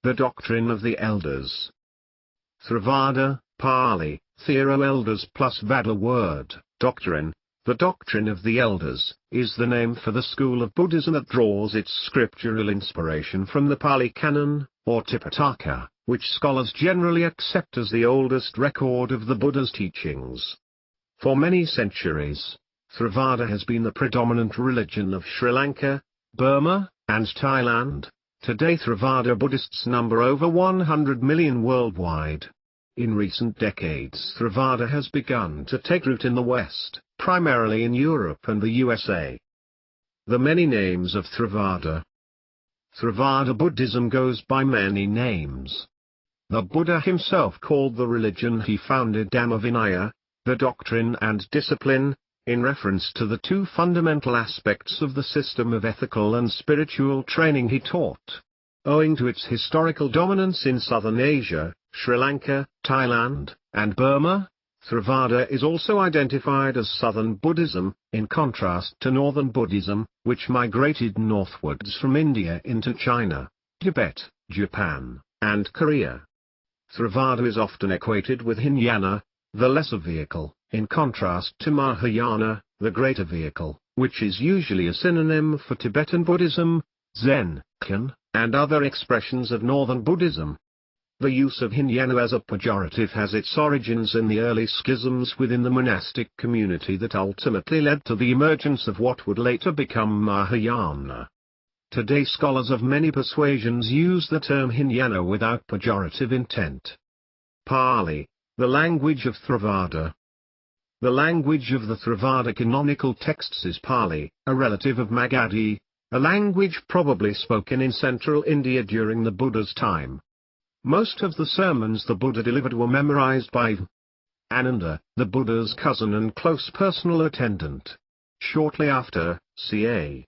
the doctrine of the elders. Theravada, Pali, Thero elders plus Vada word, doctrine. The doctrine of the elders, is the name for the school of Buddhism that draws its scriptural inspiration from the Pali Canon, or Tipitaka, which scholars generally accept as the oldest record of the Buddha's teachings. For many centuries, Theravada has been the predominant religion of Sri Lanka, Burma, and Thailand. Today Theravada Buddhists number over 100 million worldwide. In recent decades Theravada has begun to take root in the West, primarily in Europe and the USA. The many names of Theravada. Theravada Buddhism goes by many names. The Buddha himself called the religion he founded Dhamma Vinaya, the doctrine and discipline, in reference to the two fundamental aspects of the system of ethical and spiritual training he taught. Owing to its historical dominance in southern Asia, Sri Lanka, Thailand, and Burma, Theravada is also identified as Southern Buddhism, in contrast to Northern Buddhism, which migrated northwards from India into China, Tibet, Japan, and Korea. Theravada is often equated with Hinayana, the lesser vehicle, in contrast to Mahayana, the greater vehicle, which is usually a synonym for Tibetan Buddhism, Zen, Khyun, and other expressions of Northern Buddhism. The use of Hinayana as a pejorative has its origins in the early schisms within the monastic community that ultimately led to the emergence of what would later become Mahayana. Today scholars of many persuasions use the term Hinayana without pejorative intent. Pali, the language of Theravada. The language of the Theravada canonical texts is Pali, a relative of Magadhi, a language probably spoken in central India during the Buddha's time. Most of the sermons the Buddha delivered were memorized by Ananda, the Buddha's cousin and close personal attendant. Shortly after, ca.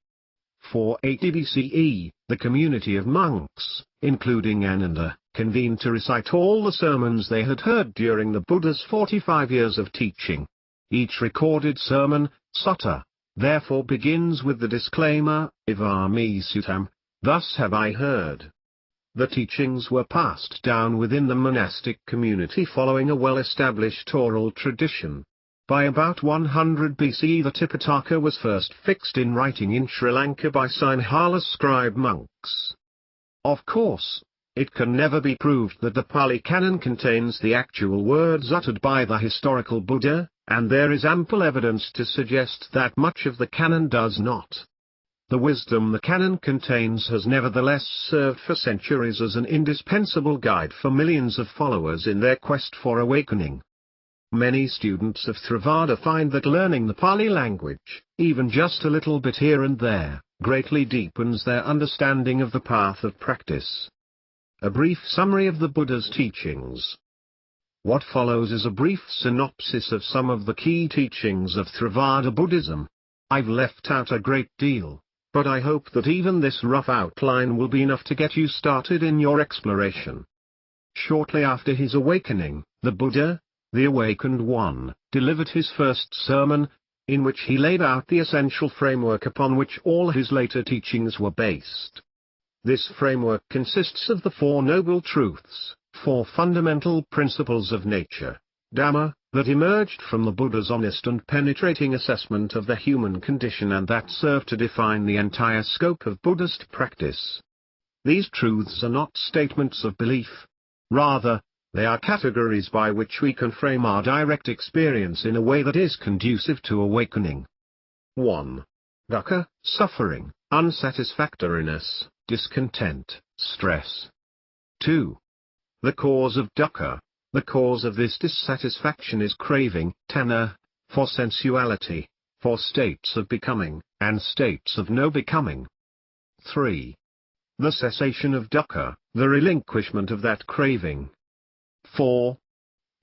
480 BCE, the community of monks, including Ananda, convened to recite all the sermons they had heard during the Buddha's 45 years of teaching. Each recorded sermon, sutta, therefore begins with the disclaimer, Ivami Suttam, thus have I heard. The teachings were passed down within the monastic community following a well-established oral tradition. By about 100 BCE the Tipitaka was first fixed in writing in Sri Lanka by Sinhala scribe monks. Of course, it can never be proved that the Pali Canon contains the actual words uttered by the historical Buddha, and there is ample evidence to suggest that much of the Canon does not. The wisdom the Canon contains has nevertheless served for centuries as an indispensable guide for millions of followers in their quest for awakening. Many students of Theravada find that learning the Pali language, even just a little bit here and there, greatly deepens their understanding of the path of practice. A brief summary of the Buddha's teachings. What follows is a brief synopsis of some of the key teachings of Theravada Buddhism. I've left out a great deal, but I hope that even this rough outline will be enough to get you started in your exploration. Shortly after his awakening, the Buddha, the Awakened One, delivered his first sermon, in which he laid out the essential framework upon which all his later teachings were based. This framework consists of the Four Noble Truths, four fundamental principles of nature, Dhamma, that emerged from the Buddha's honest and penetrating assessment of the human condition and that serve to define the entire scope of Buddhist practice. These truths are not statements of belief. Rather, they are categories by which we can frame our direct experience in a way that is conducive to awakening. 1. Dukkha, suffering, unsatisfactoriness, discontent, stress. 2. The cause of dukkha. The cause of this dissatisfaction is craving, tanha, for sensuality, for states of becoming, and states of no becoming. 3. The cessation of dukkha, the relinquishment of that craving. 4.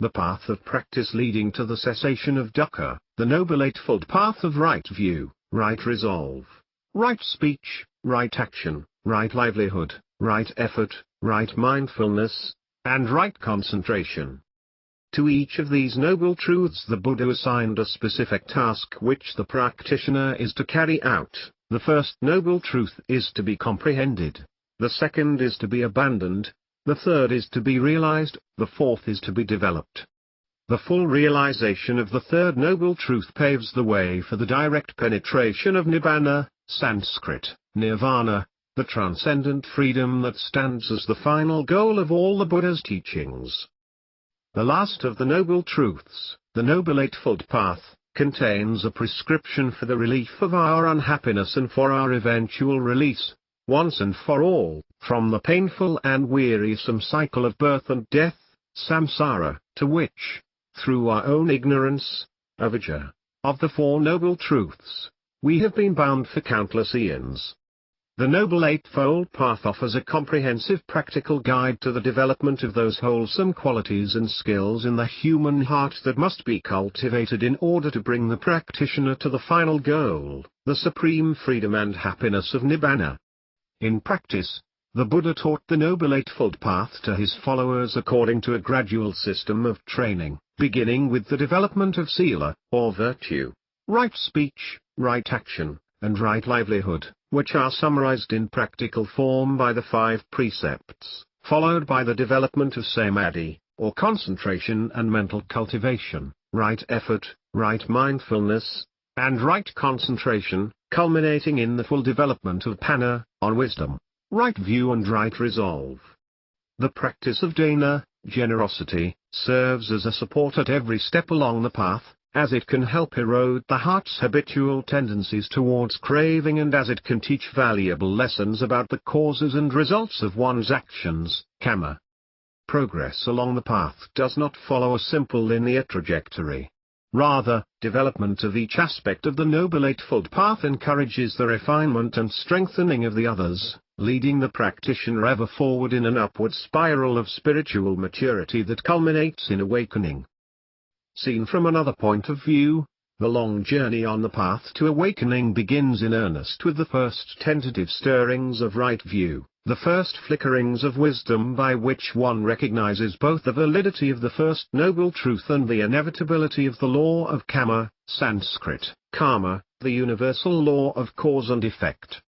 The path of practice leading to the cessation of dukkha, the Noble Eightfold Path of right view, right resolve, right speech, right action, right livelihood, right effort, right mindfulness, and right concentration. To each of these noble truths the Buddha assigned a specific task which the practitioner is to carry out. The first noble truth is to be comprehended, the second is to be abandoned, The third is to be realized, the fourth is to be developed. The full realization of the third noble truth paves the way for the direct penetration of Nibbana, Sanskrit, Nirvana, the transcendent freedom that stands as the final goal of all the Buddha's teachings. The last of the Noble Truths, the Noble Eightfold Path, contains a prescription for the relief of our unhappiness and for our eventual release, once and for all, from the painful and wearisome cycle of birth and death, samsara, to which, through our own ignorance, avijja, of the Four Noble Truths, we have been bound for countless eons. The Noble Eightfold Path offers a comprehensive practical guide to the development of those wholesome qualities and skills in the human heart that must be cultivated in order to bring the practitioner to the final goal, the supreme freedom and happiness of Nibbana. In practice, the Buddha taught the Noble Eightfold Path to his followers according to a gradual system of training, beginning with the development of sila, or virtue, right speech, right action, and right livelihood, which are summarized in practical form by the 5 precepts, followed by the development of samadhi, or concentration and mental cultivation, right effort, right mindfulness, and right concentration, culminating in the full development of panna, on wisdom, right view and right resolve. The practice of dana, generosity, serves as a support at every step along the path, as it can help erode the heart's habitual tendencies towards craving and as it can teach valuable lessons about the causes and results of one's actions, kamma. Progress along the path does not follow a simple linear trajectory. Rather, development of each aspect of the Noble Eightfold Path encourages the refinement and strengthening of the others, leading the practitioner ever forward in an upward spiral of spiritual maturity that culminates in awakening. Seen from another point of view, the long journey on the path to awakening begins in earnest with the first tentative stirrings of right view, the first flickerings of wisdom by which one recognizes both the validity of the first noble truth and the inevitability of the law of kamma, Sanskrit, karma, the universal law of cause and effect.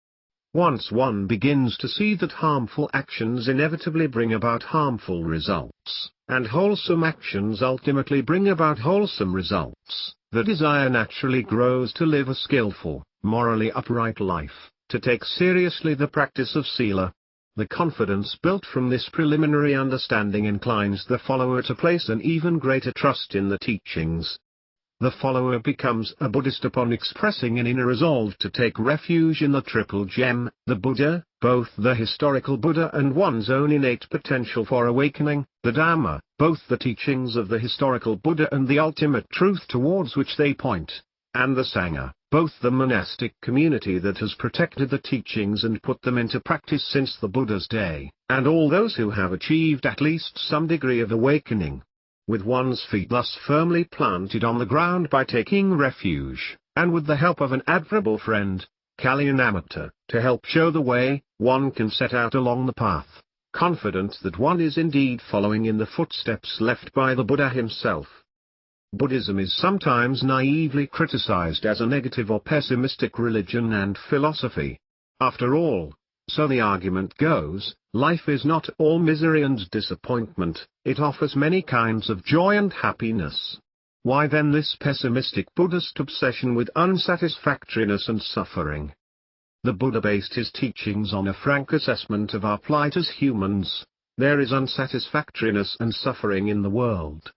Once one begins to see that harmful actions inevitably bring about harmful results, and wholesome actions ultimately bring about wholesome results, the desire naturally grows to live a skillful, morally upright life, to take seriously the practice of sila. The confidence built from this preliminary understanding inclines the follower to place an even greater trust in the teachings. The follower becomes a Buddhist upon expressing an inner resolve to take refuge in the triple gem, the Buddha, both the historical Buddha and one's own innate potential for awakening, the Dhamma, both the teachings of the historical Buddha and the ultimate truth towards which they point, and the Sangha, both the monastic community that has protected the teachings and put them into practice since the Buddha's day, and all those who have achieved at least some degree of awakening. With one's feet thus firmly planted on the ground by taking refuge, and with the help of an admirable friend, Kalyanamitta, to help show the way, one can set out along the path, confident that one is indeed following in the footsteps left by the Buddha himself. Buddhism is sometimes naively criticized as a negative or pessimistic religion and philosophy. After all, so the argument goes, life is not all misery and disappointment, it offers many kinds of joy and happiness. Why then this pessimistic Buddhist obsession with unsatisfactoriness and suffering? The Buddha based his teachings on a frank assessment of our plight as humans. There is unsatisfactoriness and suffering in the world.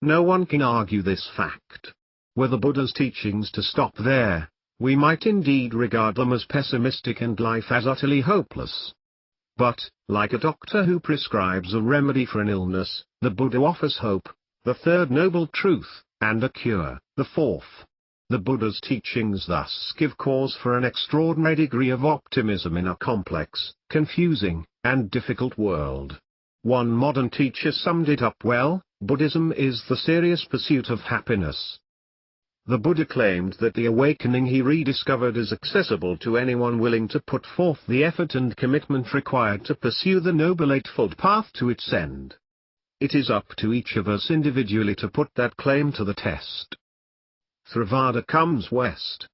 No one can argue this fact. Were the Buddha's teachings to stop there, we might indeed regard them as pessimistic and life as utterly hopeless. But, like a doctor who prescribes a remedy for an illness, the Buddha offers hope, the third noble truth, and a cure, the fourth. The Buddha's teachings thus give cause for an extraordinary degree of optimism in a complex, confusing, and difficult world. One modern teacher summed it up well: Buddhism is the serious pursuit of happiness. The Buddha claimed that the awakening he rediscovered is accessible to anyone willing to put forth the effort and commitment required to pursue the Noble Eightfold Path to its end. It is up to each of us individually to put that claim to the test. Theravada comes west.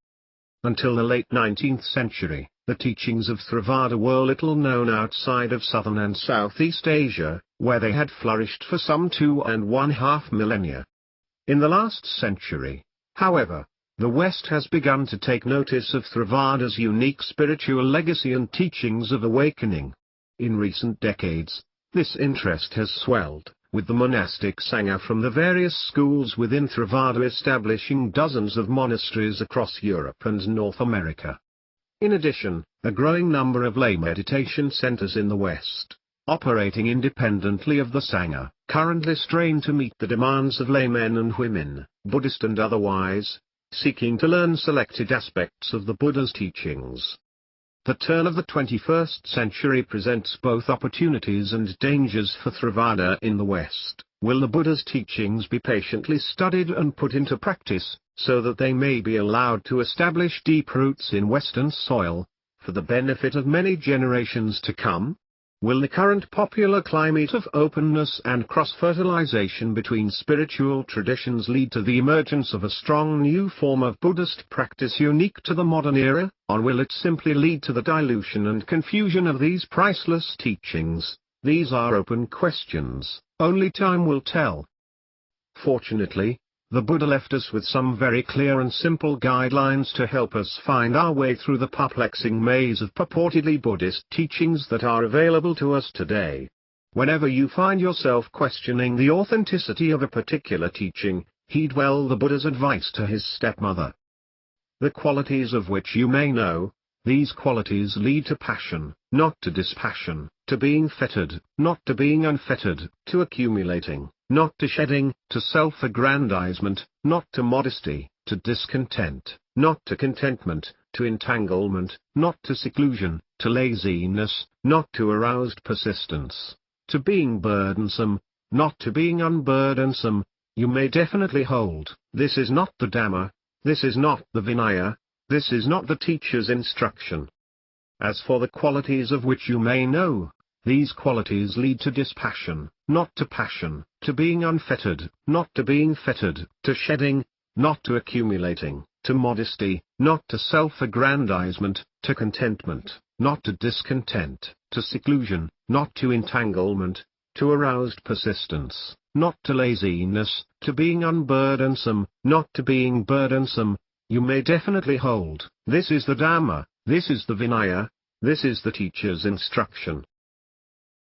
Until the late 19th century, The teachings of Theravada were little known outside of Southern and Southeast Asia, where they had flourished for some 2.5 millennia. In the last century, however, the West has begun to take notice of Theravada's unique spiritual legacy and teachings of awakening. In recent decades, this interest has swelled, with the monastic Sangha from the various schools within Theravada establishing dozens of monasteries across Europe and North America. In addition, a growing number of lay meditation centers in the West, operating independently of the Sangha, currently strain to meet the demands of laymen and women, Buddhist and otherwise, seeking to learn selected aspects of the Buddha's teachings. The turn of the 21st century presents both opportunities and dangers for Theravada in the West. Will the Buddha's teachings be patiently studied and put into practice, so that they may be allowed to establish deep roots in Western soil, for the benefit of many generations to come? Will the current popular climate of openness and cross-fertilization between spiritual traditions lead to the emergence of a strong new form of Buddhist practice unique to the modern era, or will it simply lead to the dilution and confusion of these priceless teachings? These are open questions, only time will tell. Fortunately, the Buddha left us with some very clear and simple guidelines to help us find our way through the perplexing maze of purportedly Buddhist teachings that are available to us today. Whenever you find yourself questioning the authenticity of a particular teaching, heed well the Buddha's advice to his stepmother. The qualities of which you may know, these qualities lead to passion, not to dispassion, to being fettered, not to being unfettered, to accumulating, not to shedding, to self-aggrandizement, not to modesty, to discontent, not to contentment, to entanglement, not to seclusion, to laziness, not to aroused persistence, to being burdensome, not to being unburdensome. You may definitely hold, this is not the Dhamma, this is not the Vinaya, this is not the teacher's instruction. As for the qualities of which you may know, these qualities lead to dispassion, not to passion, to being unfettered, not to being fettered, to shedding, not to accumulating, to modesty, not to self-aggrandizement, to contentment, not to discontent, to seclusion, not to entanglement, to aroused persistence, not to laziness, to being unburdensome, not to being burdensome. You may definitely hold, this is the Dhamma, this is the Vinaya, this is the teacher's instruction.